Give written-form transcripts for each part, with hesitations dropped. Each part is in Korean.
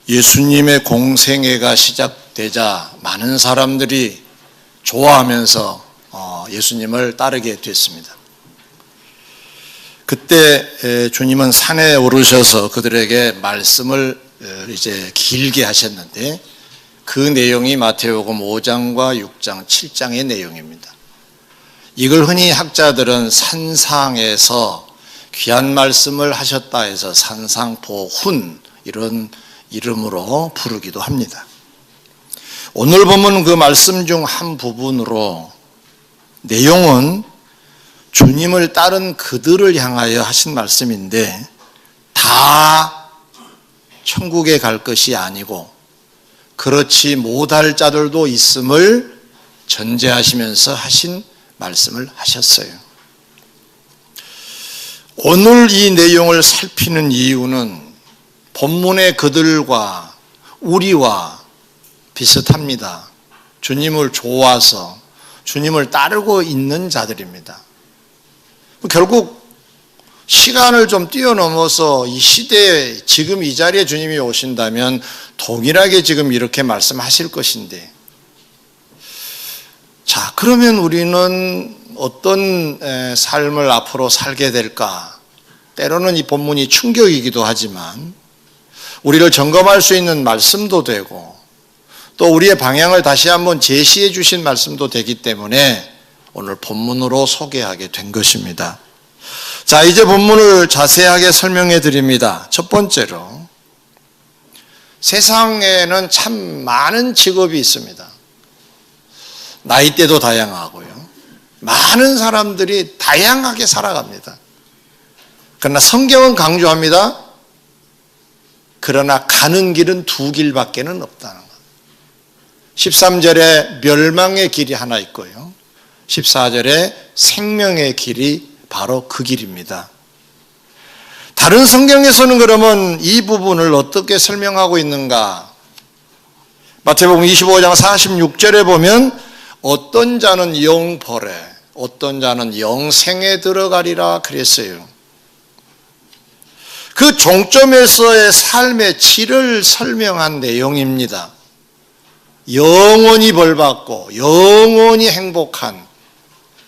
예수님의 공생애가 시작되자 많은 사람들이 좋아하면서 예수님을 따르게 됐습니다. 그때 주님은 산에 오르셔서 그들에게 말씀을 이제 길게 하셨는데 그 내용이 마태복음 5장과 6장, 7장의 내용입니다. 이걸 흔히 학자들은 산상에서 귀한 말씀을 하셨다 해서 산상보훈 이런 이름으로 부르기도 합니다. 오늘 보면 그 말씀 중 한 부분으로 내용은 주님을 따른 그들을 향하여 하신 말씀인데 다 천국에 갈 것이 아니고 그렇지 못할 자들도 있음을 전제하시면서 하신 말씀을 하셨어요. 오늘 이 내용을 살피는 이유는 본문의 그들과 우리와 비슷합니다. 주님을 좋아서 주님을 따르고 있는 자들입니다. 결국 시간을 좀 뛰어넘어서 이 시대에 지금 이 자리에 주님이 오신다면 동일하게 지금 이렇게 말씀하실 것인데, 자, 그러면 우리는 어떤 삶을 앞으로 살게 될까? 때로는 이 본문이 충격이기도 하지만 우리를 점검할 수 있는 말씀도 되고 또 우리의 방향을 다시 한번 제시해 주신 말씀도 되기 때문에 오늘 본문으로 소개하게 된 것입니다. 자, 이제 본문을 자세하게 설명해 드립니다. 첫 번째로, 세상에는 참 많은 직업이 있습니다. 나이대도 다양하고요. 많은 사람들이 다양하게 살아갑니다. 그러나 성경은 강조합니다. 그러나 가는 길은 두 길밖에는 없다는 것. 13절에 멸망의 길이 하나 있고요. 14절에 생명의 길이 바로 그 길입니다. 다른 성경에서는 그러면 이 부분을 어떻게 설명하고 있는가? 마태복음 25장 46절에 보면 어떤 자는 영벌에 어떤 자는 영생에 들어가리라 그랬어요. 그 종점에서의 삶의 질을 설명한 내용입니다. 영원히 벌받고 영원히 행복한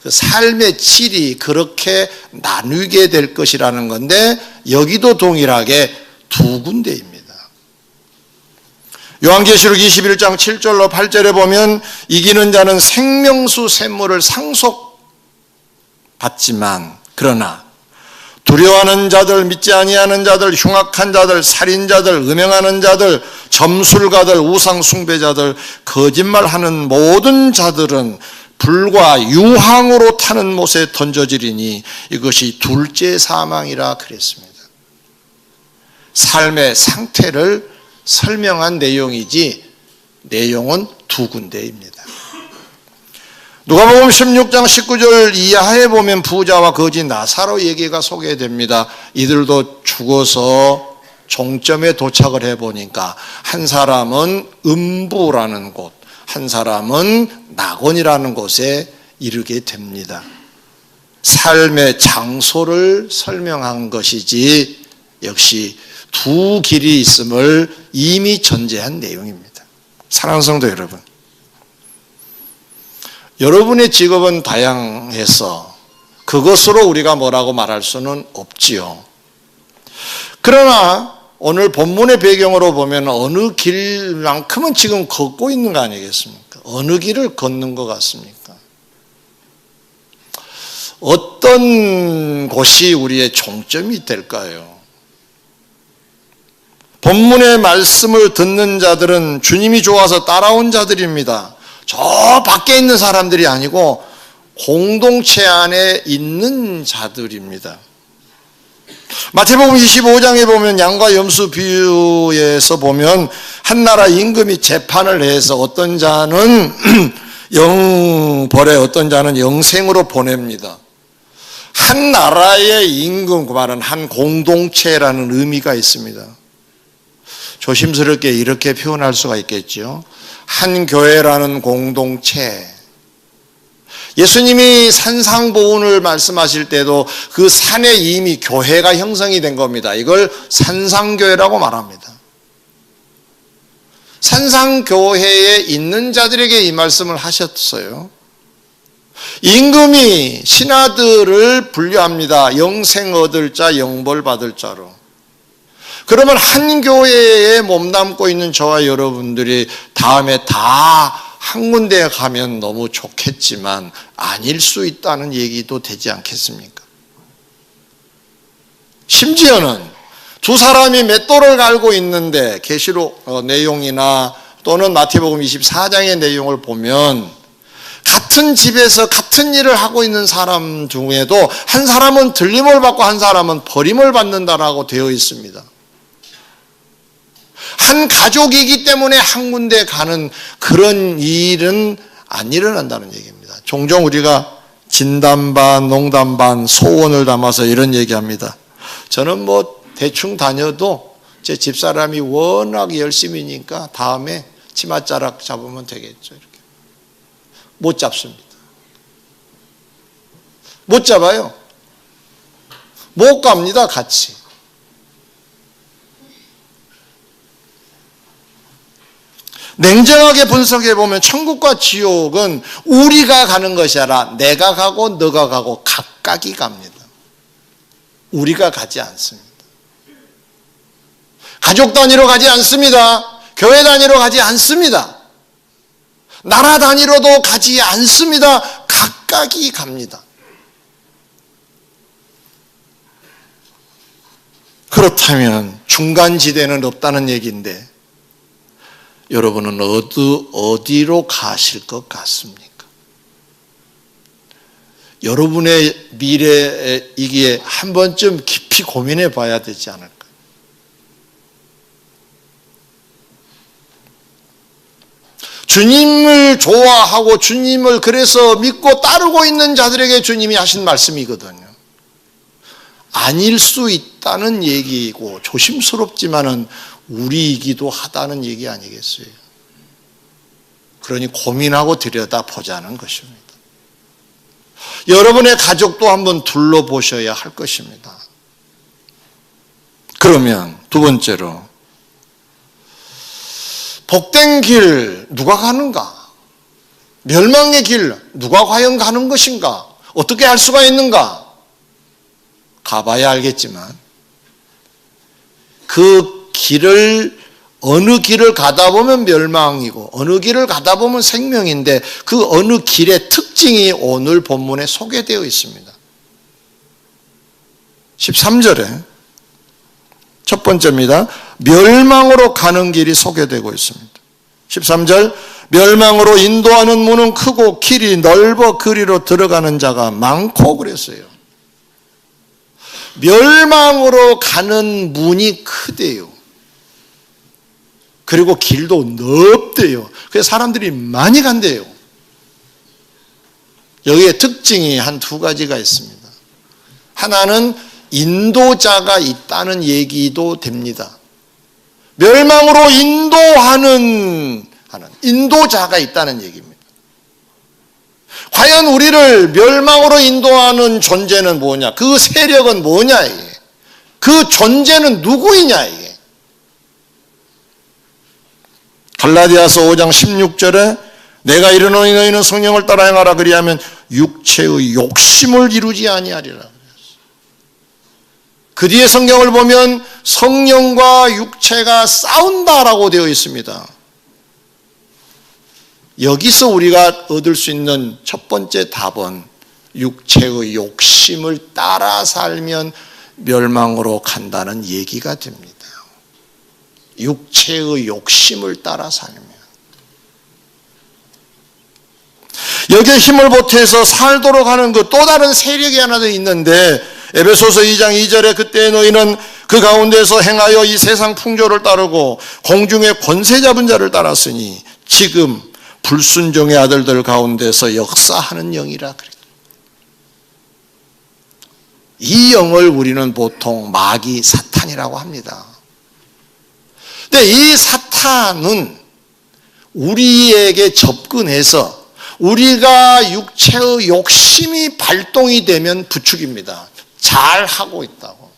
그 삶의 질이 그렇게 나누게 될 것이라는 건데, 여기도 동일하게 두 군데입니다. 요한계시록 21장 7절로 8절에 보면 이기는 자는 생명수 샘물을 상속받지만 그러나 두려워하는 자들, 믿지 아니하는 자들, 흉악한 자들, 살인자들, 음행하는 자들, 점술가들, 우상 숭배자들, 거짓말하는 모든 자들은 불과 유황으로 타는 못에 던져지리니 이것이 둘째 사망이라 그랬습니다. 삶의 상태를 설명한 내용이지 내용은 두 군데입니다. 누가복음 16장 19절 이하에 보면 부자와 거지 나사로 얘기가 소개됩니다. 이들도 죽어서 종점에 도착을 해보니까 한 사람은 음부라는 곳, 한 사람은 낙원이라는 곳에 이르게 됩니다. 삶의 장소를 설명한 것이지 역시 두 길이 있음을 이미 전제한 내용입니다. 사랑하는 성도 여러분, 여러분의 직업은 다양해서 그것으로 우리가 뭐라고 말할 수는 없지요. 그러나 오늘 본문의 배경으로 보면 어느 길만큼은 지금 걷고 있는 거 아니겠습니까? 어느 길을 걷는 것 같습니까? 어떤 곳이 우리의 종점이 될까요? 본문의 말씀을 듣는 자들은 주님이 좋아서 따라온 자들입니다. 저 밖에 있는 사람들이 아니고 공동체 안에 있는 자들입니다. 마태복음 25장에 보면 양과 염소 비유에서 보면 한 나라 임금이 재판을 해서 어떤 자는 영벌에 어떤 자는 영생으로 보냅니다. 한 나라의 임금, 그 말은 한 공동체라는 의미가 있습니다. 조심스럽게 이렇게 표현할 수가 있겠죠. 한 교회라는 공동체. 예수님이 산상보훈을 말씀하실 때도 그 산에 이미 교회가 형성이 된 겁니다. 이걸 산상교회라고 말합니다. 산상교회에 있는 자들에게 이 말씀을 하셨어요. 임금이 신하들을 분류합니다. 영생 얻을 자, 영벌 받을 자로. 그러면 한 교회에 몸담고 있는 저와 여러분들이 다음에 다 한 군데에 가면 너무 좋겠지만 아닐 수 있다는 얘기도 되지 않겠습니까? 심지어는 두 사람이 맷돌을 갈고 있는데 계시록 내용이나 또는 마태복음 24장의 내용을 보면 같은 집에서 같은 일을 하고 있는 사람 중에도 한 사람은 들림을 받고 한 사람은 버림을 받는다라고 되어 있습니다. 한 가족이기 때문에 한 군데 가는 그런 일은 안 일어난다는 얘기입니다. 종종 우리가 진담 반, 농담 반, 소원을 담아서 이런 얘기합니다. 저는 뭐 대충 다녀도 제 집사람이 워낙 열심히니까 다음에 치맛자락 잡으면 되겠죠. 이렇게. 못 잡습니다. 못 잡아요. 못 갑니다, 같이. 냉정하게 분석해 보면 천국과 지옥은 우리가 가는 것이 아니라 내가 가고 너가 가고 각각이 갑니다. 우리가 가지 않습니다. 가족 단위로 가지 않습니다. 교회 단위로 가지 않습니다. 나라 단위로도 가지 않습니다. 각각이 갑니다. 그렇다면 중간지대는 없다는 얘기인데 여러분은 어디로 가실 것 같습니까? 여러분의 미래이기에 한 번쯤 깊이 고민해 봐야 되지 않을까요? 주님을 좋아하고 주님을 그래서 믿고 따르고 있는 자들에게 주님이 하신 말씀이거든요. 아닐 수 있다는 얘기이고 조심스럽지만은 우리이기도 하다는 얘기 아니겠어요? 그러니 고민하고 들여다보자는 것입니다. 여러분의 가족도 한번 둘러보셔야 할 것입니다. 그러면 두 번째로 복된 길 누가 가는가? 멸망의 길 누가 과연 가는 것인가? 어떻게 할 수가 있는가? 가봐야 알겠지만 그 길을 어느 길을 가다 보면 멸망이고 어느 길을 가다 보면 생명인데 그 어느 길의 특징이 오늘 본문에 소개되어 있습니다. 13절에 첫 번째입니다. 멸망으로 가는 길이 소개되고 있습니다. 13절 멸망으로 인도하는 문은 크고 길이 넓어 그리로 들어가는 자가 많고 그랬어요. 멸망으로 가는 문이 크대요. 그리고 길도 넓대요. 그래서 사람들이 많이 간대요. 여기에 특징이 한 두 가지가 있습니다. 하나는 인도자가 있다는 얘기도 됩니다. 멸망으로 인도하는 인도자가 있다는 얘기입니다. 과연 우리를 멸망으로 인도하는 존재는 뭐냐? 그 세력은 뭐냐? 이게. 그 존재는 누구이냐? 이게. 갈라디아서 5장 16절에 내가 이르노니 너희는 성령을 따라 행하라 그리하면 육체의 욕심을 이루지 아니하리라. 그 뒤에 성경을 보면 성령과 육체가 싸운다라고 되어 있습니다. 여기서 우리가 얻을 수 있는 첫 번째 답은 육체의 욕심을 따라 살면 멸망으로 간다는 얘기가 됩니다. 육체의 욕심을 따라 살면 여기에 힘을 보태서 살도록 하는 그 또 다른 세력이 하나 더 있는데 에베소서 2장 2절에 그때 너희는 그 가운데서 행하여 이 세상 풍조를 따르고 공중의 권세 잡은 자를 따랐으니 지금 불순종의 아들들 가운데서 역사하는 영이라 그랬다. 이 영을 우리는 보통 마귀 사탄이라고 합니다. 근데 이 사탄은 우리에게 접근해서 우리가 육체의 욕심이 발동이 되면 부축입니다. 잘 하고 있다고.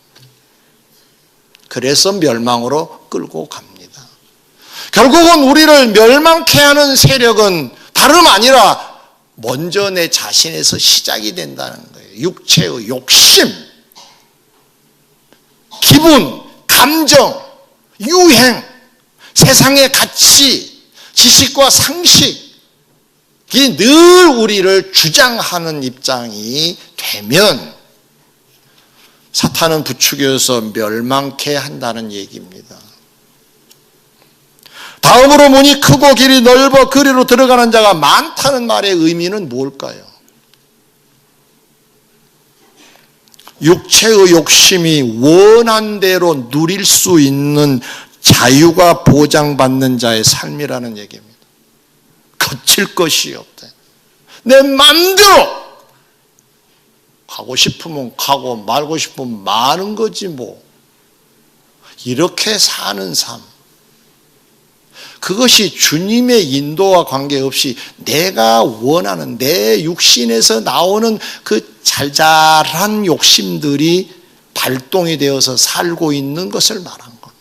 그래서 멸망으로 끌고 갑니다. 결국은 우리를 멸망케 하는 세력은 다름 아니라 먼저 내 자신에서 시작이 된다는 거예요. 육체의 욕심, 기분, 감정, 유행, 세상의 가치, 지식과 상식이 늘 우리를 주장하는 입장이 되면 사탄은 부추겨서 멸망케 한다는 얘기입니다. 다음으로 문이 크고 길이 넓어 그리로 들어가는 자가 많다는 말의 의미는 뭘까요? 육체의 욕심이 원한 대로 누릴 수 있는 자유가 보장받는 자의 삶이라는 얘기입니다. 거칠 것이 없다. 내 맘대로 가고 싶으면 가고 말고 싶으면 마는 거지 뭐. 이렇게 사는 삶. 그것이 주님의 인도와 관계없이 내가 원하는 내 육신에서 나오는 그 잘잘한 욕심들이 발동이 되어서 살고 있는 것을 말한 겁니다.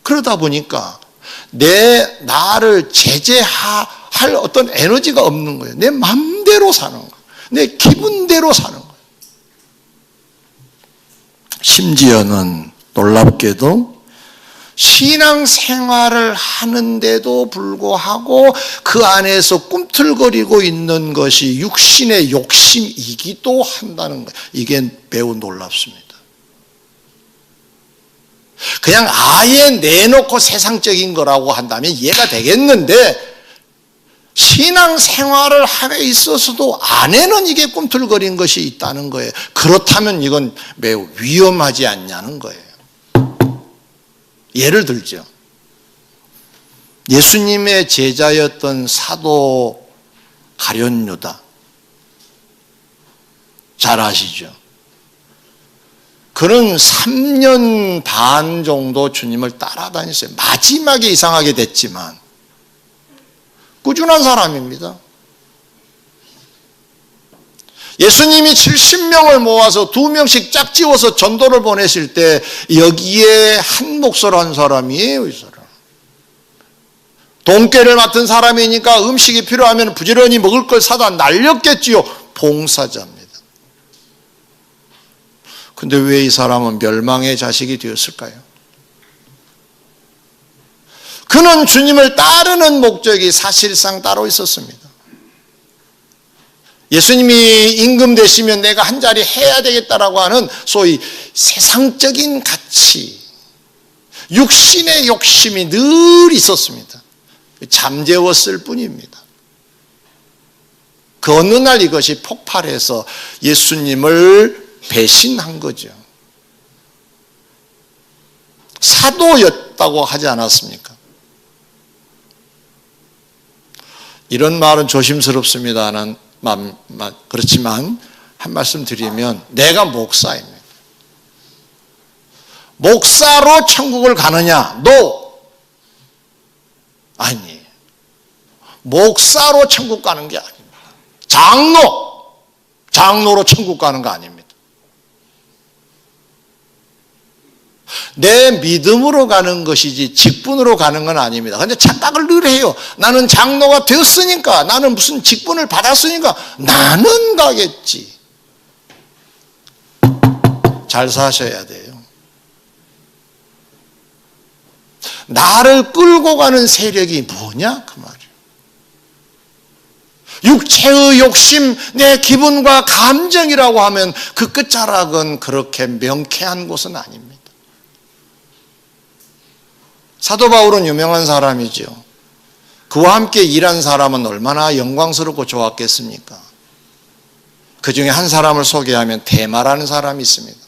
그러다 보니까 나를 제재할 어떤 에너지가 없는 거예요. 내 맘대로 사는 거예요. 내 기분대로 사는 거예요. 심지어는 놀랍게도 신앙생활을 하는데도 불구하고 그 안에서 꿈틀거리고 있는 것이 육신의 욕심이기도 한다는 거예요. 이게 매우 놀랍습니다. 그냥 아예 내놓고 세상적인 거라고 한다면 이해가 되겠는데 신앙생활을 함에 있어서도 안에는 이게 꿈틀거린 것이 있다는 거예요. 그렇다면 이건 매우 위험하지 않냐는 거예요. 예를 들죠. 예수님의 제자였던 사도 가룟 유다. 잘 아시죠? 그는 3년 반 정도 주님을 따라다녔어요. 마지막에 이상하게 됐지만 꾸준한 사람입니다. 예수님이 70명을 모아서 2명씩 짝지워서 전도를 보내실 때 여기에 한 몫을 한 사람이에요. 이 사람. 돈깨를 맡은 사람이니까 음식이 필요하면 부지런히 먹을 걸 사다 날렸겠지요. 봉사자입니다. 근데 왜 이 사람은 멸망의 자식이 되었을까요? 그는 주님을 따르는 목적이 사실상 따로 있었습니다. 예수님이 임금 되시면 내가 한 자리 해야 되겠다라고 하는 소위 세상적인 가치, 육신의 욕심이 늘 있었습니다. 잠재웠을 뿐입니다. 그 어느 날 이것이 폭발해서 예수님을 배신한 거죠. 사도였다고 하지 않았습니까? 이런 말은 조심스럽습니다는 그렇지만 한 말씀 드리면 내가 목사입니다. 목사로 천국을 가느냐? No. 아니, 목사로 천국 가는 게 아닙니다. 장로로 천국 가는 거 아닙니다. 내 믿음으로 가는 것이지 직분으로 가는 건 아닙니다. 그런데 착각을 늘 해요. 나는 장로가 되었으니까, 나는 무슨 직분을 받았으니까 나는 가겠지. 잘 사셔야 돼요. 나를 끌고 가는 세력이 뭐냐? 그 말이에요. 육체의 욕심, 내 기분과 감정이라고 하면 그 끝자락은 그렇게 명쾌한 곳은 아닙니다. 사도 바울은 유명한 사람이죠. 그와 함께 일한 사람은 얼마나 영광스럽고 좋았겠습니까? 그 중에 한 사람을 소개하면 데마라는 사람이 있습니다.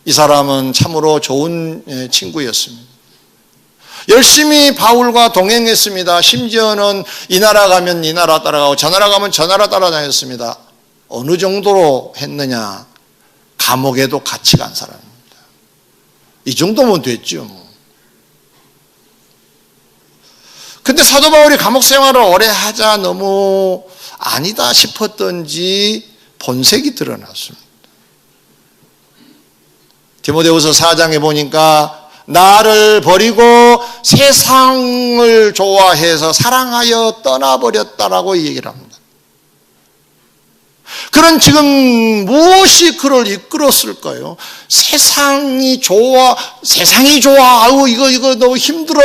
이 사람은 참으로 좋은 친구였습니다. 열심히 바울과 동행했습니다. 심지어는 이 나라 가면 이 나라 따라가고 저 나라 가면 저 나라 따라다녔습니다. 어느 정도로 했느냐? 감옥에도 같이 간 사람입니다. 이 정도면 됐죠. 근데 사도 바울이 감옥 생활을 오래 하자 너무 아니다 싶었던지 본색이 드러났습니다. 디모데후서 4장에 보니까 나를 버리고 세상을 좋아해서 사랑하여 떠나버렸다라고 얘기를 합니다. 그런 지금 무엇이 그를 이끌었을까요? 세상이 좋아, 아우 이거 너무 힘들어.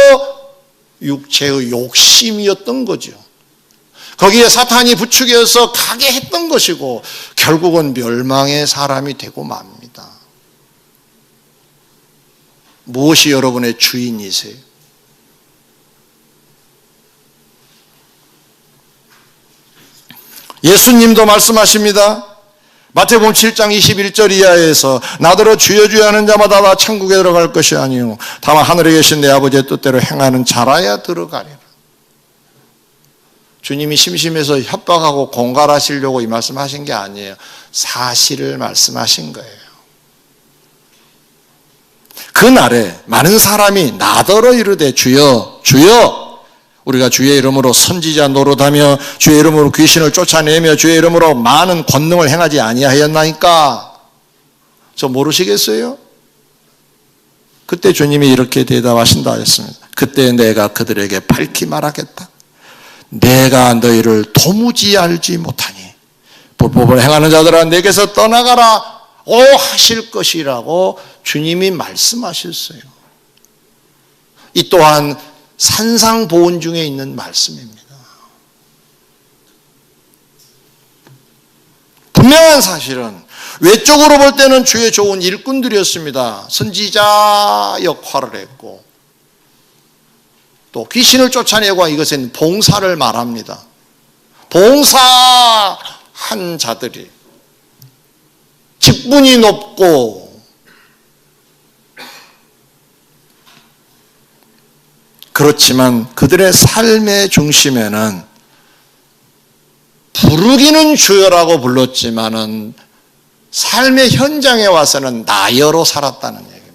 육체의 욕심이었던 거죠. 거기에 사탄이 부추겨서 가게 했던 것이고 결국은 멸망의 사람이 되고 맙니다. 무엇이 여러분의 주인이세요? 예수님도 말씀하십니다. 마태복음 7장 21절 이하에서 나더러 주여 주여 하는 자마다 다 천국에 들어갈 것이 아니요 다만 하늘에 계신 내 아버지의 뜻대로 행하는 자라야 들어가리라. 주님이 심심해서 협박하고 공갈하시려고 이 말씀하신 게 아니에요. 사실을 말씀하신 거예요. 그날에 많은 사람이 나더러 이르되 주여 주여 우리가 주의 이름으로 선지자 노릇하며 주의 이름으로 귀신을 쫓아내며 주의 이름으로 많은 권능을 행하지 아니하였나이까? 저 모르시겠어요? 그때 주님이 이렇게 대답하신다 했습니다. 그때 내가 그들에게 밝히 말하겠다. 내가 너희를 도무지 알지 못하니 불법을 행하는 자들아 내게서 떠나가라 오 하실 것이라고 주님이 말씀하셨어요. 이 또한 산상보훈 중에 있는 말씀입니다. 분명한 사실은 외적으로 볼 때는 주의 좋은 일꾼들이었습니다. 선지자 역할을 했고 또 귀신을 쫓아내고 이것은 봉사를 말합니다. 봉사한 자들이 직분이 높고 그렇지만 그들의 삶의 중심에는 부르기는 주여라고 불렀지만은 삶의 현장에 와서는 나여로 살았다는 얘기입니다.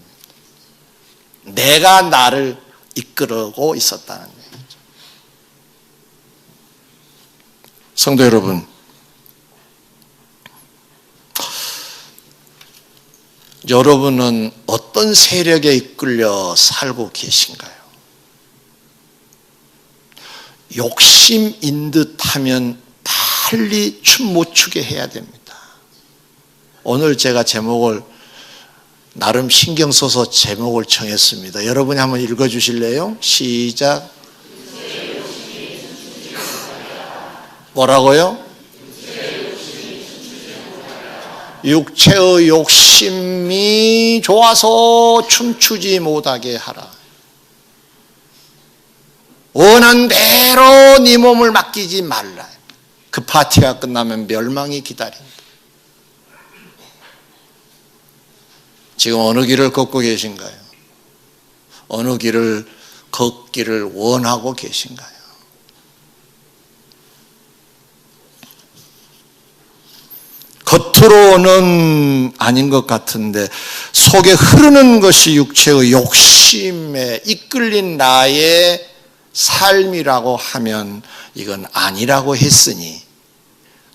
내가 나를 이끌고 있었다는 얘기죠. 성도 여러분, 여러분은 어떤 세력에 이끌려 살고 계신가요? 욕심인 듯 하면 빨리 춤 못 추게 해야 됩니다. 오늘 제가 제목을 나름 신경 써서 제목을 정했습니다. 여러분이 한번 읽어주실래요? 시작. 뭐라고요? 육체의 욕심이 좋아서 춤추지 못하게 하라. 원한 대로 네 몸을 맡기지 말라. 그 파티가 끝나면 멸망이 기다린다. 지금 어느 길을 걷고 계신가요? 어느 길을 걷기를 원하고 계신가요? 겉으로는 아닌 것 같은데 속에 흐르는 것이 육체의 욕심에 이끌린 나의 삶이라고 하면 이건 아니라고 했으니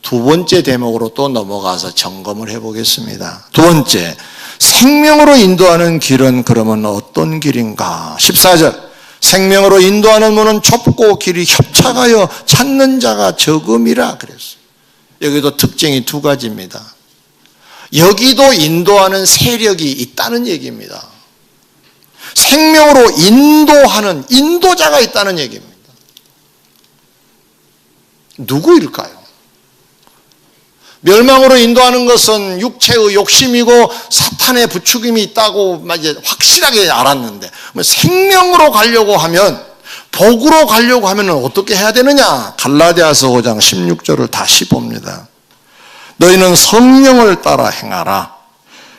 두 번째 대목으로 또 넘어가서 점검을 해보겠습니다. 두 번째, 생명으로 인도하는 길은 그러면 어떤 길인가? 14절, 생명으로 인도하는 문은 좁고 길이 협착하여 찾는 자가 적음이라 그랬어요. 여기도 특징이 두 가지입니다. 여기도 인도하는 세력이 있다는 얘기입니다. 생명으로 인도하는 인도자가 있다는 얘기입니다. 누구일까요? 멸망으로 인도하는 것은 육체의 욕심이고 사탄의 부추김이 있다고 이제 확실하게 알았는데 생명으로 가려고 하면 복으로 가려고 하면 어떻게 해야 되느냐? 갈라디아서 5장 16절을 다시 봅니다. 너희는 성령을 따라 행하라.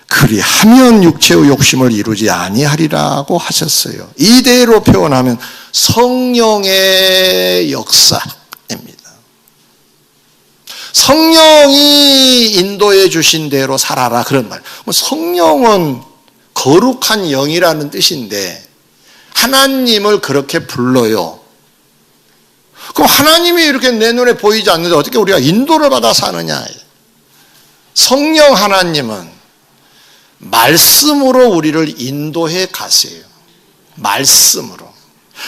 그리하면 육체의 욕심을 이루지 아니하리라고 하셨어요. 이대로 표현하면 성령의 역사입니다. 성령이 인도해 주신 대로 살아라 그런 말. 성령은 거룩한 영이라는 뜻인데 하나님을 그렇게 불러요. 그럼 하나님이 이렇게 내 눈에 보이지 않는데 어떻게 우리가 인도를 받아 사느냐? 성령 하나님은 말씀으로 우리를 인도해 가세요. 말씀으로.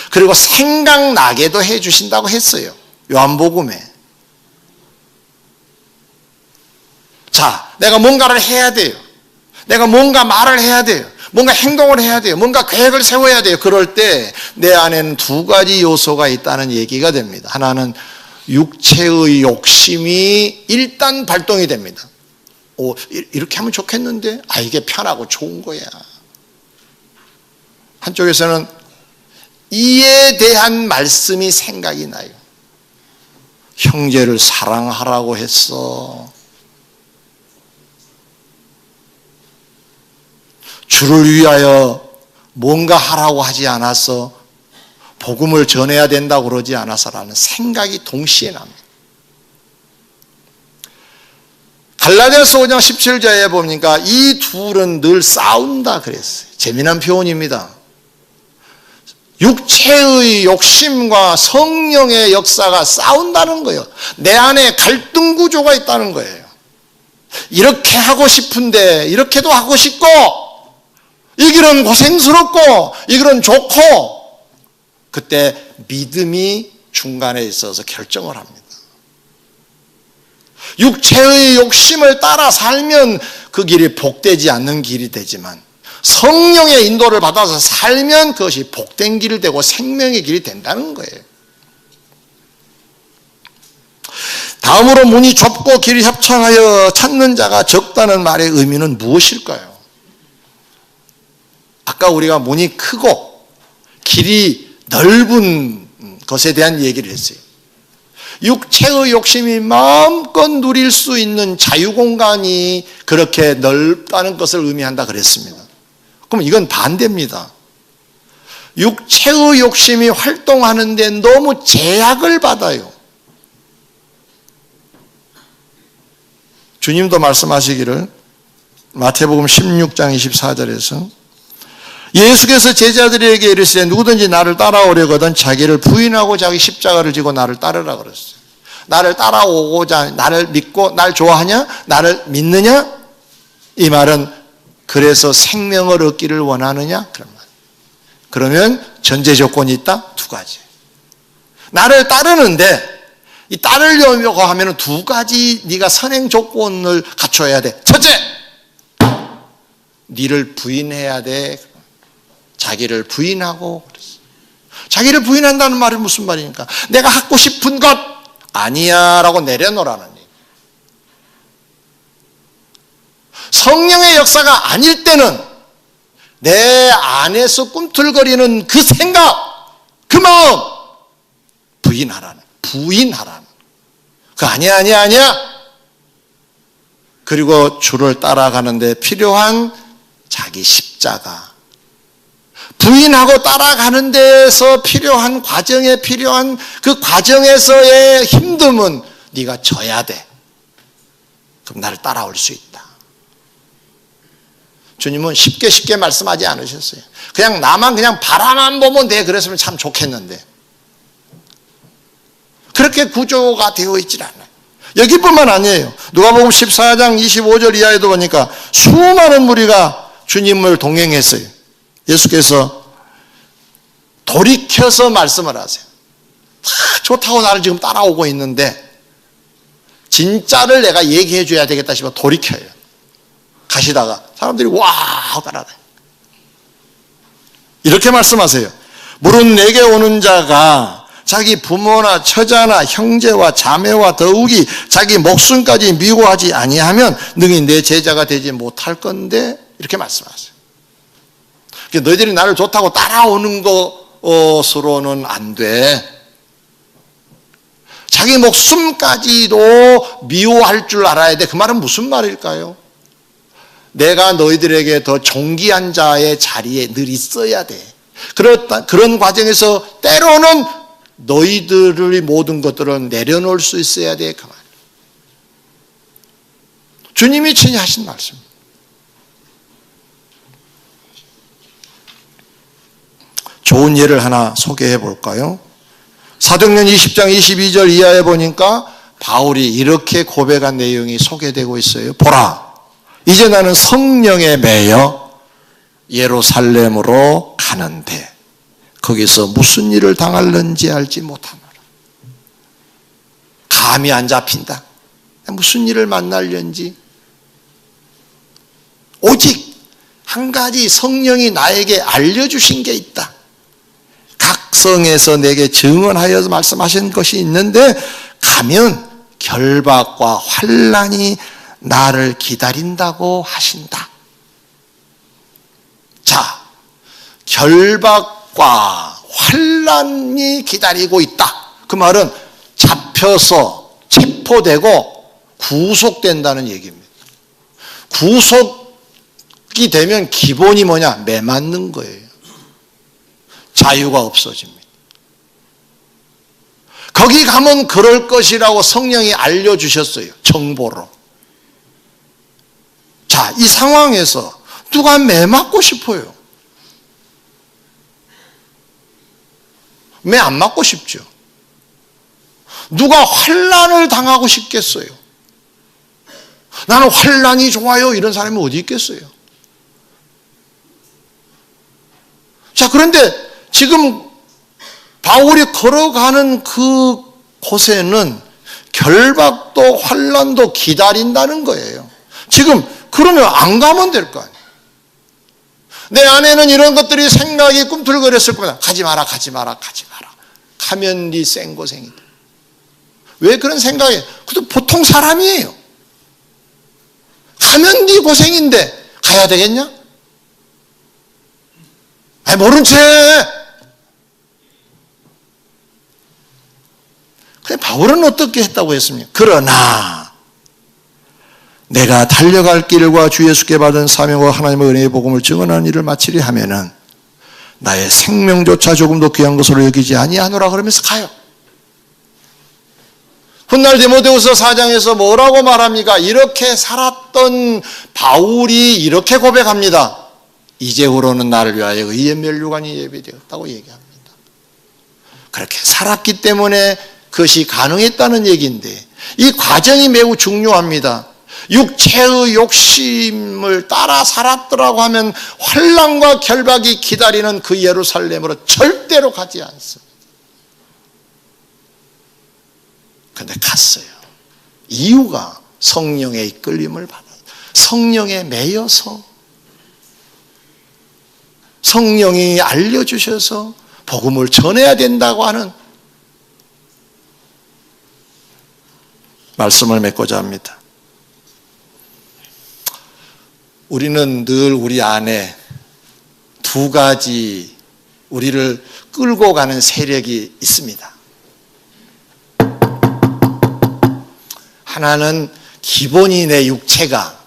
그리고 생각나게도 해주신다고 했어요. 요한복음에. 자, 내가 뭔가를 해야 돼요. 내가 뭔가 말을 해야 돼요. 뭔가 행동을 해야 돼요. 뭔가 계획을 세워야 돼요. 그럴 때 내 안에는 두 가지 요소가 있다는 얘기가 됩니다. 하나는 육체의 욕심이 일단 발동이 됩니다. 이렇게 하면 좋겠는데? 이게 편하고 좋은 거야. 한쪽에서는 이에 대한 말씀이 생각이 나요. 형제를 사랑하라고 했어. 주를 위하여 뭔가 하라고 하지 않았어. 복음을 전해야 된다고 그러지 않아서라는 생각이 동시에 납니다. 갈라디아서 5장 17절에 보니까 이 둘은 늘 싸운다 그랬어요. 재미난 표현입니다. 육체의 욕심과 성령의 역사가 싸운다는 거예요. 내 안에 갈등 구조가 있다는 거예요. 이렇게 하고 싶은데 이렇게도 하고 싶고, 이 길은 고생스럽고 이 길은 좋고, 그때 믿음이 중간에 있어서 결정을 합니다. 육체의 욕심을 따라 살면 그 길이 복되지 않는 길이 되지만, 성령의 인도를 받아서 살면 그것이 복된 길이 되고 생명의 길이 된다는 거예요. 다음으로 문이 좁고 길이 협착하여 찾는 자가 적다는 말의 의미는 무엇일까요? 아까 우리가 문이 크고 길이 넓은 것에 대한 얘기를 했어요. 육체의 욕심이 마음껏 누릴 수 있는 자유공간이 그렇게 넓다는 것을 의미한다 그랬습니다. 그럼 이건 반대입니다. 육체의 욕심이 활동하는데 너무 제약을 받아요. 주님도 말씀하시기를 마태복음 16장 24절에서 예수께서 제자들에게 이르시되 누구든지 나를 따라오려거든 자기를 부인하고 자기 십자가를 지고 나를 따르라 그랬어요. 나를 따라오고자, 나를 믿고 날 좋아하냐? 나를 믿느냐? 이 말은 그래서 생명을 얻기를 원하느냐? 그런 말. 그러면 전제 조건이 있다? 두 가지. 나를 따르는데 이 따르려고 하면 두 가지 네가 선행 조건을 갖춰야 돼. 첫째, 네를 부인해야 돼. 자기를 부인하고 그랬어. 자기를 부인한다는 말이 무슨 말입니까? 내가 하고 싶은 것 아니야 라고 내려놓으라는 얘기. 성령의 역사가 아닐 때는 내 안에서 꿈틀거리는 그 생각, 그 마음 부인하라는. 그 아니야. 그리고 주를 따라가는데 필요한 자기 십자가. 부인하고 따라가는 데서 필요한 과정에 필요한 그 과정에서의 힘듦은 네가 져야 돼. 그럼 나를 따라올 수 있다. 주님은 쉽게 말씀하지 않으셨어요. 그냥 나만 그냥 바라만 보면 돼. 그랬으면 참 좋겠는데. 그렇게 구조가 되어 있질 않아요. 여기뿐만 아니에요. 누가복음 14장 25절 이하에도 보니까 수많은 무리가 주님을 동행했어요. 예수께서 돌이켜서 말씀을 하세요. 다 좋다고 나를 지금 따라오고 있는데 진짜를 내가 얘기해 줘야 되겠다 싶어 돌이켜요. 가시다가 사람들이 와 하고 따라가요. 이렇게 말씀하세요. 무릇 내게 오는 자가 자기 부모나 처자나 형제와 자매와 더욱이 자기 목숨까지 미워하지 아니하면 능히 내 제자가 되지 못할 건데, 이렇게 말씀하세요. 너희들이 나를 좋다고 따라오는 것으로는 안 돼. 자기 목숨까지도 미워할 줄 알아야 돼. 그 말은 무슨 말일까요? 내가 너희들에게 더 존귀한 자의 자리에 늘 있어야 돼. 그런 과정에서 때로는 너희들의 모든 것들을 내려놓을 수 있어야 돼. 그 말. 주님이 친히 하신 말씀입니다. 좋은 예를 하나 소개해 볼까요? 사도행전 20장 22절 이하에 보니까 바울이 이렇게 고백한 내용이 소개되고 있어요. 보라, 이제 나는 성령에 매여 예루살렘으로 가는데. 거기서 무슨 일을 당할는지 알지 못하노라. 감이 안 잡힌다. 무슨 일을 만날는지. 오직 한 가지 성령이 나에게 알려주신 게 있다. 각 성에서 내게 증언하여서 말씀하신 것이 있는데 가면 결박과 환난이 나를 기다린다고 하신다. 자, 결박과 환난이 기다리고 있다. 그 말은 잡혀서 체포되고 구속된다는 얘기입니다. 구속이 되면 기본이 뭐냐? 매 맞는 거예요. 자유가 없어집니다. 거기 가면 그럴 것이라고 성령이 알려주셨어요. 정보로. 자, 이 상황에서 누가 매 맞고 싶어요? 매 안 맞고 싶죠. 누가 환난을 당하고 싶겠어요? 나는 환난이 좋아요. 이런 사람이 어디 있겠어요? 자, 그런데 지금 바울이 걸어가는 그 곳에는 결박도 환난도 기다린다는 거예요. 지금 그러면 안 가면 될 거 아니에요. 내 안에는 이런 것들이 생각이 꿈틀거렸을 겁니다. 가지 마라, 가지 마라, 가지 마라. 가면 네 생고생이다. 왜 그런 생각이? 그것도 보통 사람이에요. 가면 네 고생인데 가야 되겠냐? 아니, 모른 채. 근데 바울은 어떻게 했다고 했습니까? 그러나 내가 달려갈 길과 주 예수께 받은 사명과 하나님의 은혜의 복음을 증언하는 일을 마치리 하면은 나의 생명조차 조금도 귀한 것으로 여기지 아니하노라 그러면서 가요. 훗날 디모데후서 4장에서 뭐라고 말합니까? 이렇게 살았던 바울이 이렇게 고백합니다. 이제후로는 나를 위하여 의의 면류관이 예비되었다고 얘기합니다. 그렇게 살았기 때문에 그것이 가능했다는 얘기인데 이 과정이 매우 중요합니다. 육체의 욕심을 따라 살았더라고 하면 환난과 결박이 기다리는 그 예루살렘으로 절대로 가지 않습니다. 그런데 갔어요. 이유가 성령의 이끌림을 받아요. 성령에 매여서 성령이 알려주셔서 복음을 전해야 된다고 하는 말씀을 맺고자 합니다. 우리는 늘 우리 안에 두 가지 우리를 끌고 가는 세력이 있습니다. 하나는 기본이 내 육체가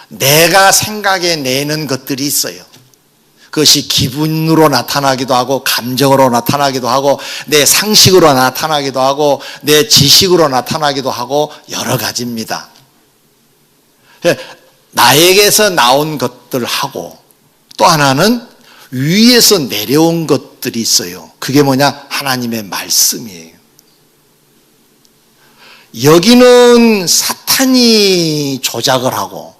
내가 생각해 내는 것들이 있어요. 그것이 기분으로 나타나기도 하고 감정으로 나타나기도 하고 내 상식으로 나타나기도 하고 내 지식으로 나타나기도 하고 여러 가지입니다. 나에게서 나온 것들하고 또 하나는 위에서 내려온 것들이 있어요. 그게 뭐냐? 하나님의 말씀이에요. 여기는 사탄이 조작을 하고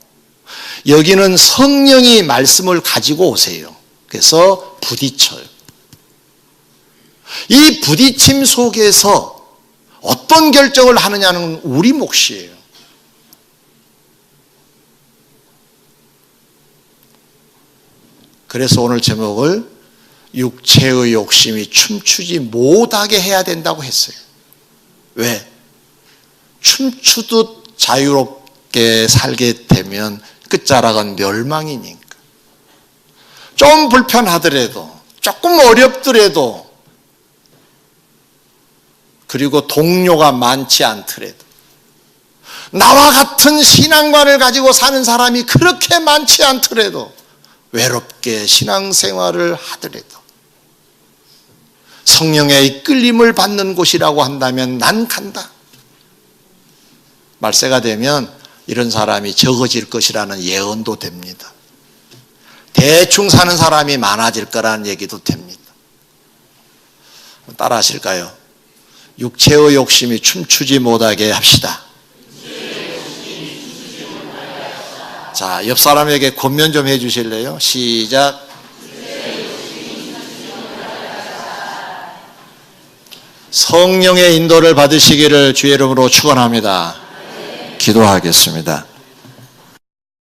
여기는 성령이 말씀을 가지고 오세요. 그래서 부딪혀요. 이 부딪힘 속에서 어떤 결정을 하느냐는 우리 몫이에요. 그래서 오늘 제목을 육체의 욕심이 춤추지 못하게 해야 된다고 했어요. 왜? 춤추듯 자유롭게 살게 되면 끝자락은 멸망이니까. 좀 불편하더라도, 조금 어렵더라도, 그리고 동료가 많지 않더라도, 나와 같은 신앙관을 가지고 사는 사람이 그렇게 많지 않더라도, 외롭게 신앙생활을 하더라도, 성령의 이끌림을 받는 곳이라고 한다면 난 간다. 말세가 되면 이런 사람이 적어질 것이라는 예언도 됩니다. 대충 사는 사람이 많아질 거라는 얘기도 됩니다. 따라 하실까요? 육체의 욕심이 춤추지 못하게 합시다. 자, 옆 사람에게 권면 좀 해주실래요? 시작. 성령의 인도를 받으시기를 주의 이름으로 축원합니다. 기도하겠습니다.